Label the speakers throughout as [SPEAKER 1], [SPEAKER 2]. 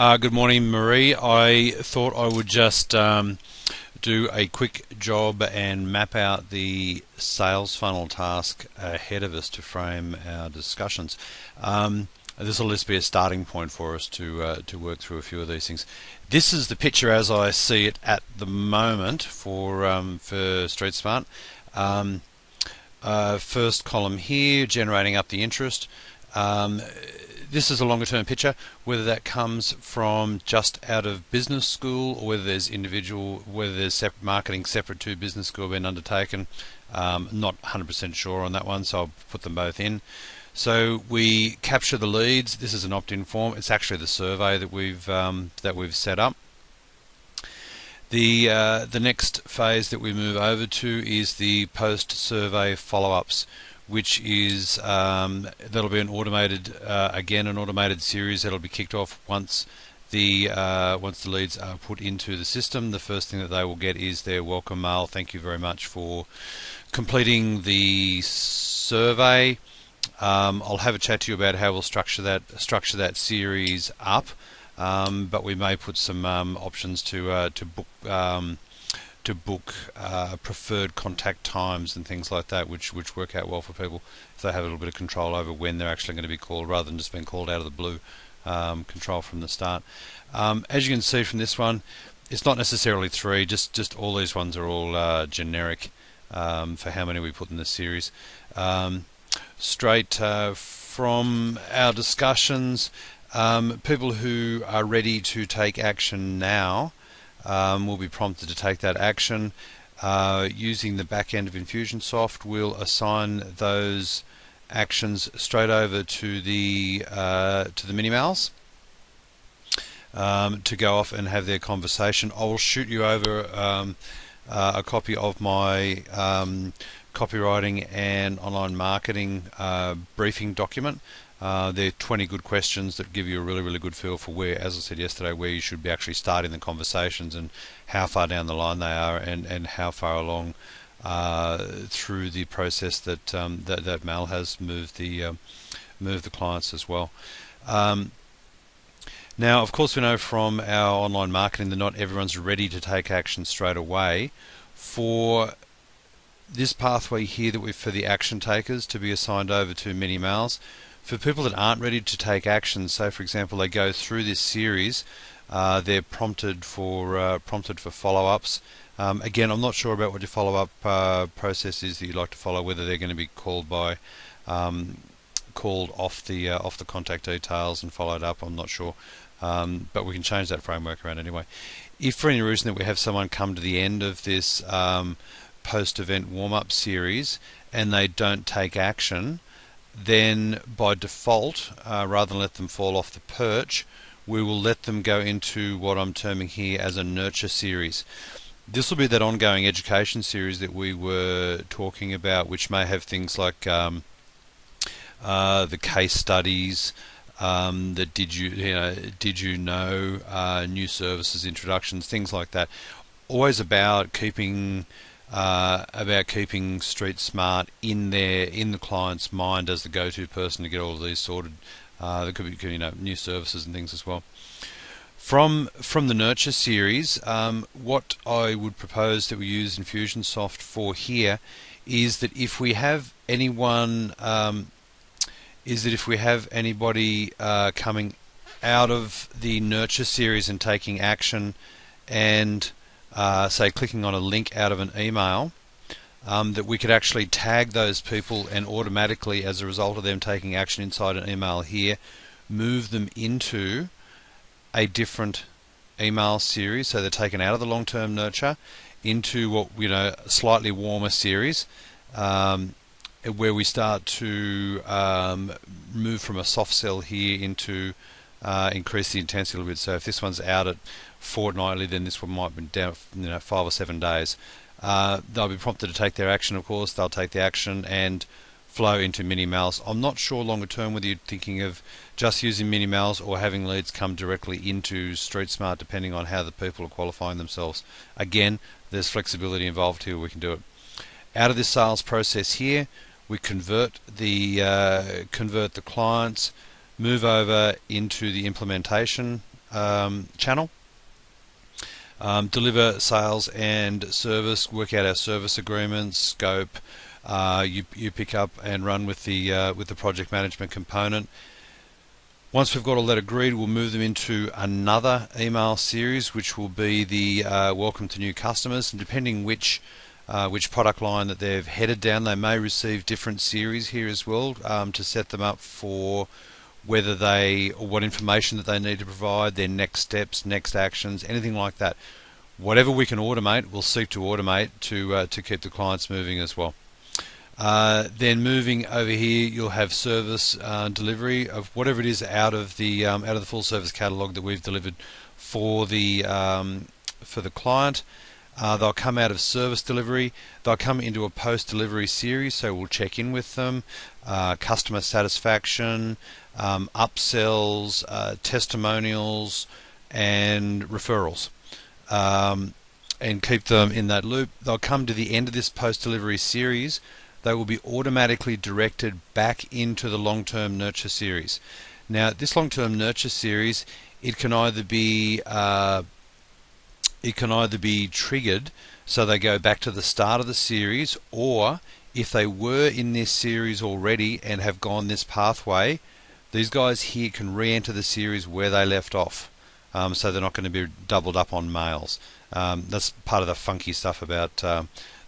[SPEAKER 1] Good morning, Marie. I thought I would just do a quick job and map out the sales funnel task ahead of us to frame our discussions. This will just be a starting point for us to work through a few of these things. This is the picture as I see it at the moment for StreetSmart. First column here, generating up the interest. This is a longer term picture, whether that comes from just out of business school or whether there's marketing separate to business school being undertaken. Not 100% sure on that one, so I'll put them both in. So we capture the leads. This is an opt-in form. It's actually the survey that we've set up. The next phase that we move over to is the post-survey follow-ups, which is that'll be an automated series that'll be kicked off once the leads are put into the system. The first thing that they will get is their welcome mail. Thank you very much for completing the survey. I'll have a chat to you about how we'll structure that series up, but we may put some options to book preferred contact times and things like that, which work out well for people if they have a little bit of control over when they're actually going to be called rather than just being called out of the blue. Control from the start. As you can see from this one, it's not necessarily 3, just all these ones are all generic for how many we put in this series. Straight from our discussions, people who are ready to take action now will be prompted to take that action. Using the back end of Infusionsoft, we'll assign those actions straight over to the mini-mails to go off and have their conversation. I will shoot you over a copy of my copywriting and online marketing briefing document. There are 20 good questions that give you a really good feel for where, as I said yesterday, where you should be actually starting the conversations and how far down the line they are and how far along through the process that Mal has moved the clients as well. Now, of course, we know from our online marketing that not everyone's ready to take action straight away. For this pathway here that for the action takers to be assigned over to mini mails, for people that aren't ready to take action, so for example they go through this series, they're prompted for follow-ups. Again, I'm not sure about what your follow-up process is that you'd like to follow, whether they're going to be called off the contact details and followed up. I'm not sure, but we can change that framework around anyway. If for any reason that we have someone come to the end of this post-event warm-up series and they don't take action, then by default, rather than let them fall off the perch, we will let them go into what I'm terming here as a nurture series. This will be that ongoing education series that we were talking about, which may have things like the case studies, the did you know, new services introductions, things like that. Always about keeping StreetSmart in the client's mind as the go-to person to get all of these sorted. There could be new services and things as well. From the nurture series, what I would propose that we use Infusionsoft for here is that if we have anybody coming out of the nurture series and taking action and say clicking on a link out of an email, that we could actually tag those people and automatically, as a result of them taking action inside an email here, move them into a different email series. So they're taken out of the long-term nurture into what slightly warmer series, where we start to move from a soft sell here into increase the intensity a little bit. So if this one's out at fortnightly, then this one might be down 5 or 7 days. They'll be prompted to take their action, of course. They'll take the action and flow into mini mails. I'm not sure longer term whether you're thinking of just using mini mails or having leads come directly into StreetSmart, depending on how the people are qualifying themselves. Again, there's flexibility involved here. We can do it. Out of this sales process here, we convert the clients, move over into the implementation channel. Deliver sales and service, work out our service agreements, scope. You pick up and run with the project management component. Once we've got all that agreed, we'll move them into another email series, which will be the welcome to new customers. And depending which product line that they've headed down, they may receive different series here as well to set them up for whether or what information that they need to provide, their next steps, next actions, anything like that. Whatever we can automate, we'll seek to automate to keep the clients moving as well. Then moving over here, you'll have service delivery of whatever it is out of the full service catalog that we've delivered for the client. They'll come out of service delivery. They'll come into a post-delivery series, so we'll check in with them. Customer satisfaction, upsells, testimonials, and referrals, and keep them in that loop. They'll come to the end of this post-delivery series. They will be automatically directed back into the long-term nurture series. Now, this long-term nurture series, it can either be triggered so they go back to the start of the series, or if they were in this series already and have gone this pathway, these guys here can re-enter the series where they left off. So they're not going to be doubled up on mails. That's part of the funky stuff about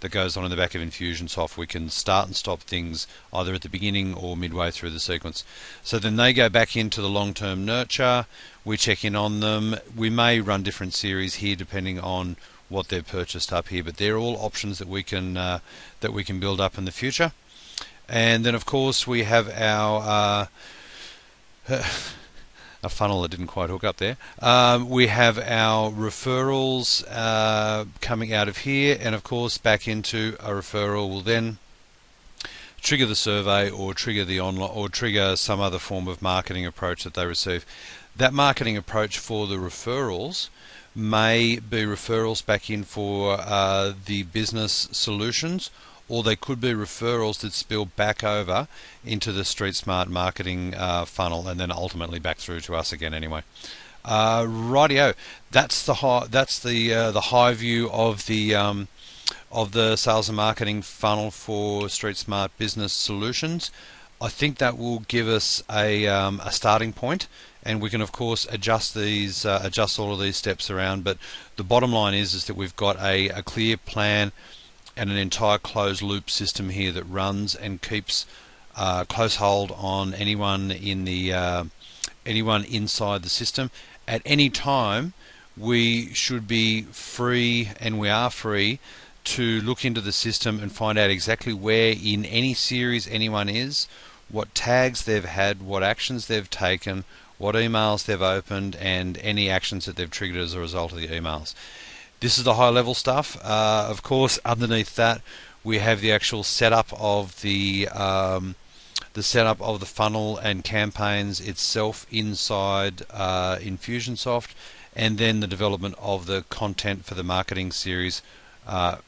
[SPEAKER 1] that goes on in the back of Infusionsoft. We can start and stop things either at the beginning or midway through the sequence. So then they go back into the long-term nurture. We check in on them. We may run different series here depending on what they've purchased up here, but they're all options that we can build up in the future. And then of course we have our a funnel that didn't quite hook up there. We have our referrals coming out of here, and of course back into a referral will then trigger the survey or trigger the online or trigger some other form of marketing approach that they receive. That marketing approach for the referrals may be referrals back in for the business solutions, or they could be referrals that spill back over into the StreetSmart marketing funnel and then ultimately back through to us again anyway. Rightio, that's the high view of the sales and marketing funnel for StreetSmart Business Solutions. I think that will give us a starting point, and we can of course adjust all of these steps around. But the bottom line is that we've got a clear plan and an entire closed loop system here that runs and keeps close hold on anyone inside the system. At any time, we should be free, and we are free, to look into the system and find out exactly where in any series anyone is, what tags they've had, what actions they've taken, what emails they've opened, and any actions that they've triggered as a result of the emails. This is the high level stuff. Of course, underneath that we have the actual setup of the funnel and campaigns itself inside Infusionsoft, and then the development of the content for the marketing series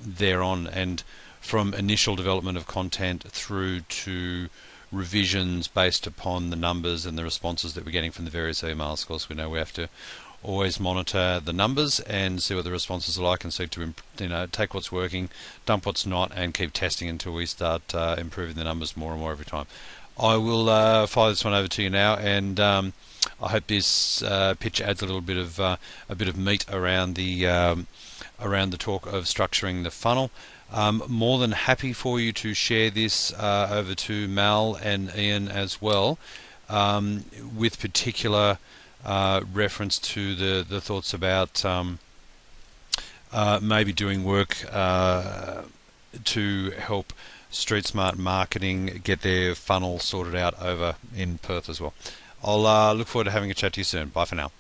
[SPEAKER 1] thereon, and from initial development of content through to revisions based upon the numbers and the responses that we're getting from the various emails. Of course, we know we have to always monitor the numbers and see what the responses are like, and seek to take what's working, dump what's not, and keep testing until we start improving the numbers more and more every time. I will fire this one over to you now, and I hope this pitch adds a little bit of meat around the talk of structuring the funnel. More than happy for you to share this over to Mal and Ian as well, with particular reference to the thoughts about maybe doing work to help StreetSmart Marketing get their funnel sorted out over in Perth as well. I'll look forward to having a chat to you soon. Bye for now.